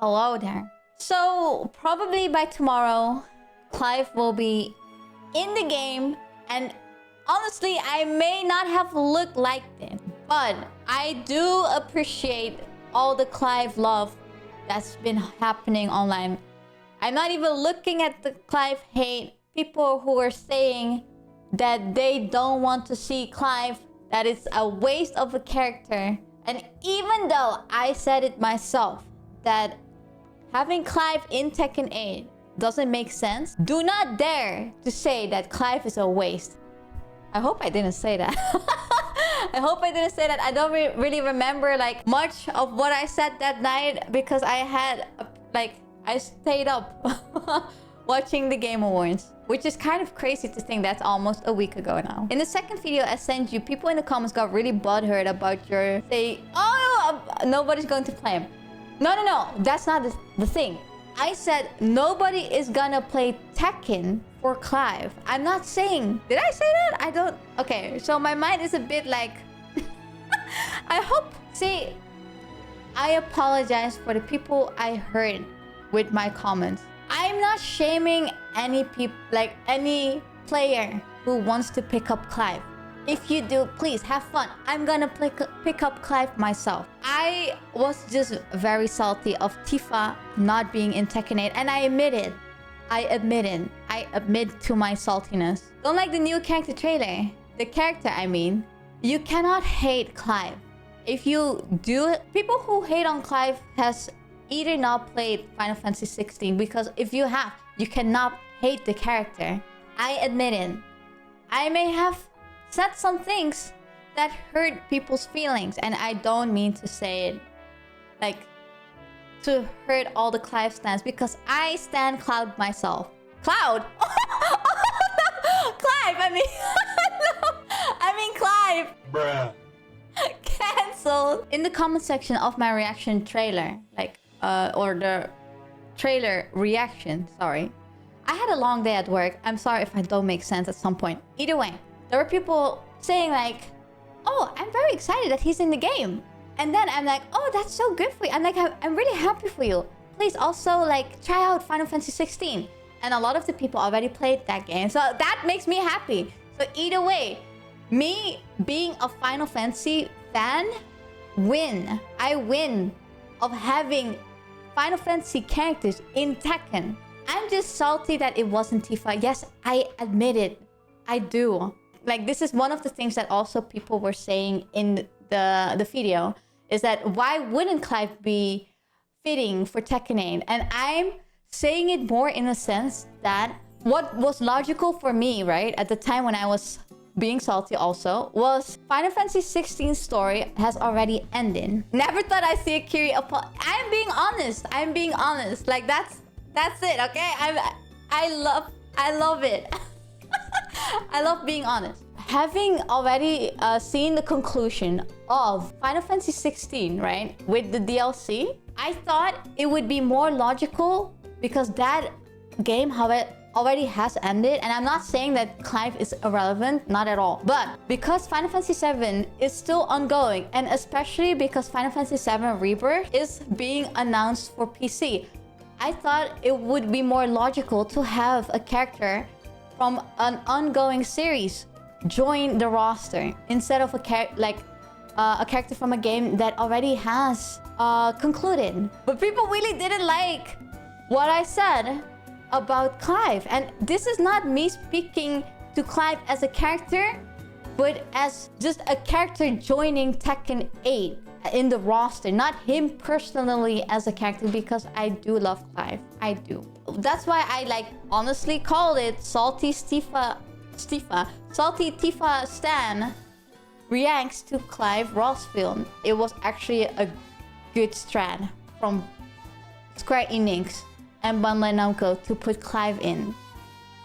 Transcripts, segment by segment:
Hello there. So, probably by tomorrow, Clive will be in the game, and honestly, I may not have looked like them, but I do appreciate all the Clive love that's been happening online. I'm not even looking at the Clive hate. People who are saying that they don't want to see Clive, that it's a waste of a character. And even though I said it myself, that having Clive in Tekken 8 doesn't make sense, do not dare to say that Clive is a waste. I hope I didn't say that. I hope I didn't say that. I don't really remember like much of what I said that night because I had I stayed up watching the Game Awards, which is kind of crazy to think that's almost a week ago now. In the second video I sent you, people in the comments got really butthurt about your say, oh, nobody's going to play him. No, that's not the thing. I said nobody is gonna play Tekken for Clive. I'm not saying... Did I say that? I don't... Okay, so my mind is a bit like... I hope... See, I apologize for the people I hurt with my comments. I'm not shaming any people, like any player who wants to pick up Clive. If you do, please have fun. I'm gonna pick up Clive myself. I was just very salty of Tifa not being in Tekken 8, and I admit it. I admit to my saltiness. Don't like the new character trailer. The character, I mean. You cannot hate Clive. If you do, people who hate on Clive has either not played Final Fantasy 16, because if you have, you cannot hate the character. I admit it. I may have said some things that hurt people's feelings, and I don't mean to say it like to hurt all the Clive stans, because I stan Cloud myself. Cloud? Clive, I mean no, I mean Clive. Bruh. Cancelled. In the comment section of my reaction trailer, or the trailer reaction, sorry, I had a long day at work. I'm sorry if I don't make sense at some point. Either way, there were people saying like, oh, I'm very excited that he's in the game. And then I'm like, oh, that's so good for you. I'm like, I'm really happy for you. Please also like try out Final Fantasy 16. And a lot of the people already played that game. So that makes me happy. So either way, me being a Final Fantasy fan, I win of having Final Fantasy characters in Tekken. I'm just salty that it wasn't Tifa. Yes, I admit it. I do. Like, this is one of the things that also people were saying in the video, is that why wouldn't Clive be fitting for Tekken 8? And I'm saying it more in a sense that what was logical for me, right, at the time when I was being salty also, was Final Fantasy 16 story has already ended. Never thought I'd see a Kiri I'm being honest. Like, that's it, okay? I love it. I love being honest. Having already seen the conclusion of Final Fantasy 16, right, with the DLC, I thought it would be more logical, because that game, how it already has ended. And I'm not saying that Clive is irrelevant, not at all. But because Final Fantasy 7 is still ongoing, and especially because Final Fantasy 7 Rebirth is being announced for PC, I thought it would be more logical to have a character from an ongoing series join the roster instead of a character from a game that already has concluded. But people really didn't like what I said about Clive, and this is not me speaking to Clive as a character, but as just a character joining Tekken 8 in the roster, not him personally as a character, because I do love Clive. I do. That's why I honestly called it Salty Tifa Stan reacts to Clive Rosfield. It was actually a good strat from Square Enix and Bandai Namco to put Clive in,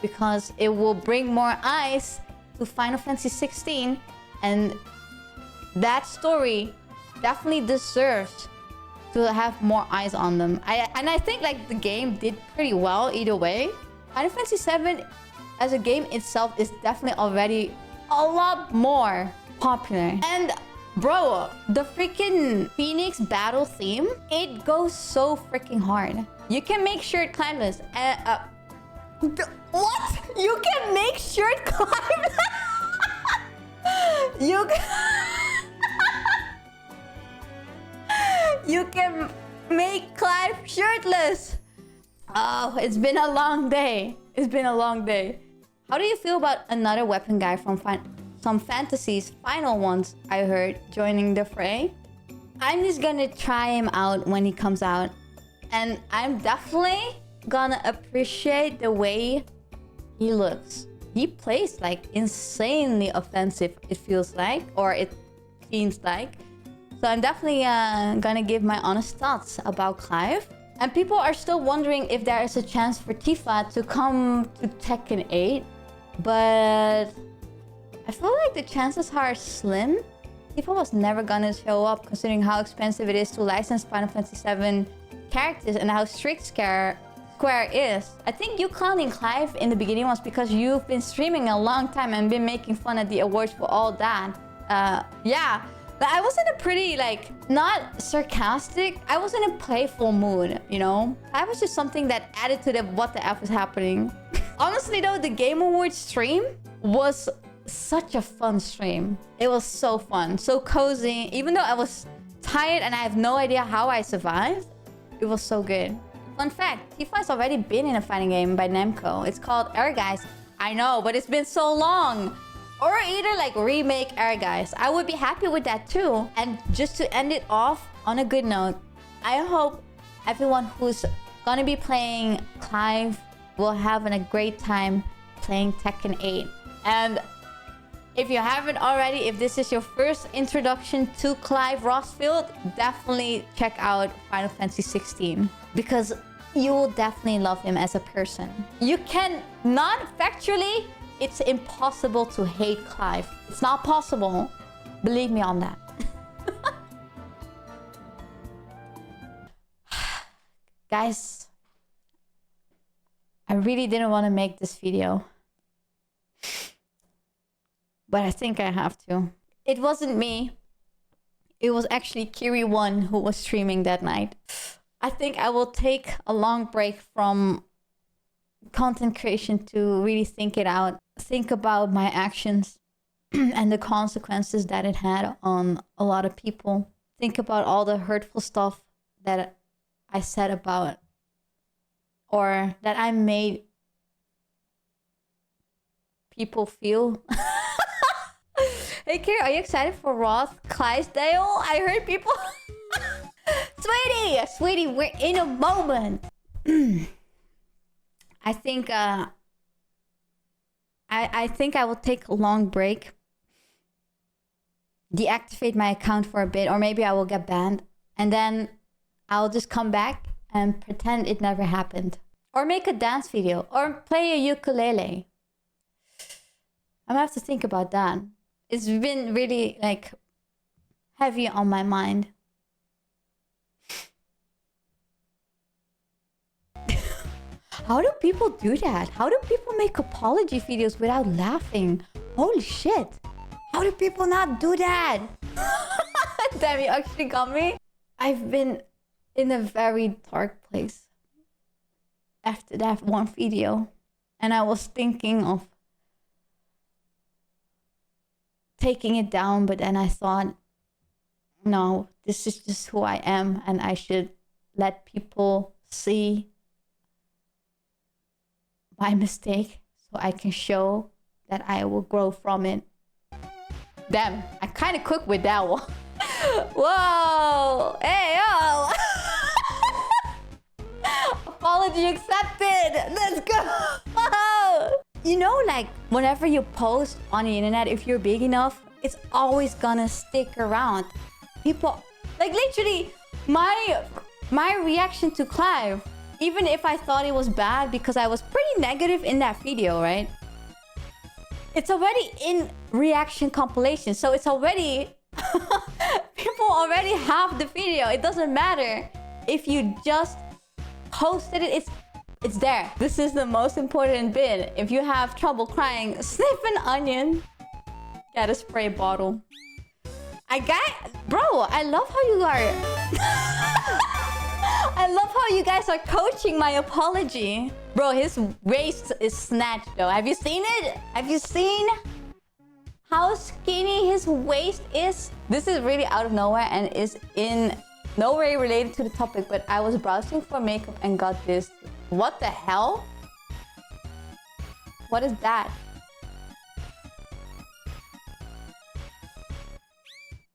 because it will bring more eyes to Final Fantasy 16, and that story definitely deserves to have more eyes on them. I think the game did pretty well either way. Final Fantasy 7 as a game itself is definitely already a lot more popular. And Bro, the freaking Phoenix battle theme, it goes so freaking hard. You can make sure it climbs. What? You can make sure it climbs? You can... You can make Clive shirtless. Oh, it's been a long day. It's been a long day. How do you feel about another weapon guy from some fantasies final ones I heard joining the fray? I'm just gonna try him out when he comes out. And I'm definitely gonna appreciate the way he looks. He plays like insanely offensive, it feels like, or it seems like. So I'm definitely gonna give my honest thoughts about Clive. And people are still wondering if there is a chance for Tifa to come to Tekken 8. But I feel like the chances are slim. Tifa was never gonna show up considering how expensive it is to license Final Fantasy VII characters and how strict Square is. I think you clowning Clive in the beginning was because you've been streaming a long time and been making fun at the awards for all that. Yeah. But I was in a pretty, like, not sarcastic. I was in a playful mood, you know? That was just something that added to the what the F was happening. Honestly, though, the Game Awards stream was such a fun stream. It was so fun, so cozy. Even though I was tired and I have no idea how I survived, it was so good. Fun fact, Tifa has already been in a fighting game by Namco. It's called Guys. I know, but it's been so long. Or either like remake Guys. I would be happy with that too. And just to end it off on a good note, I hope everyone who's gonna be playing Clive will have a great time playing Tekken 8. And if you haven't already, if this is your first introduction to Clive Rosfield, definitely check out Final Fantasy 16. Because you will definitely love him as a person. You can not factually... It's impossible to hate Clive. It's not possible. Believe me on that. Guys, I really didn't want to make this video. But I think I have to. It wasn't me. It was actually Kiri 1 who was streaming that night. I think I will take a long break from content creation to really think it out. Think about my actions and the consequences that it had on a lot of people. Think about all the hurtful stuff that I said about or that I made people feel. Hey Kiri, are you excited for Roth Clydesdale? I heard people... Sweetie, we're in a moment. I think I think I will take a long break. Deactivate my account for a bit, or maybe I will get banned. And then I'll just come back and pretend it never happened. Or make a dance video, or play a ukulele. I'm gonna have to think about that. It's been really, like, heavy on my mind. How do people do that? How do people make apology videos without laughing? Holy shit. How do people not do that? Damn, you actually got me. I've been in a very dark place after that one video. And I was thinking of taking it down, but then I thought, no, this is just who I am, and I should let people see my mistake so I can show that I will grow from it. Damn, I kind of cooked with that one. Whoa! Hey, yo! Apology accepted! Let's go! You know, like, whenever you post on the internet, if you're big enough, it's always gonna stick around. People... Like, literally, my reaction to Clive, even if I thought it was bad because I was pretty negative in that video, right? It's already in reaction compilation, so it's already... People already have the video. It doesn't matter if you just posted it. It's there. This is the most important bit. If you have trouble crying, sniff an onion. Get a spray bottle. Bro, I love how you are. I love how you guys are coaching my apology. Bro, his waist is snatched though. Have you seen it? Have you seen how skinny his waist is? This is really out of nowhere and is in no way related to the topic, but I was browsing for makeup and got this. What the hell? What is that?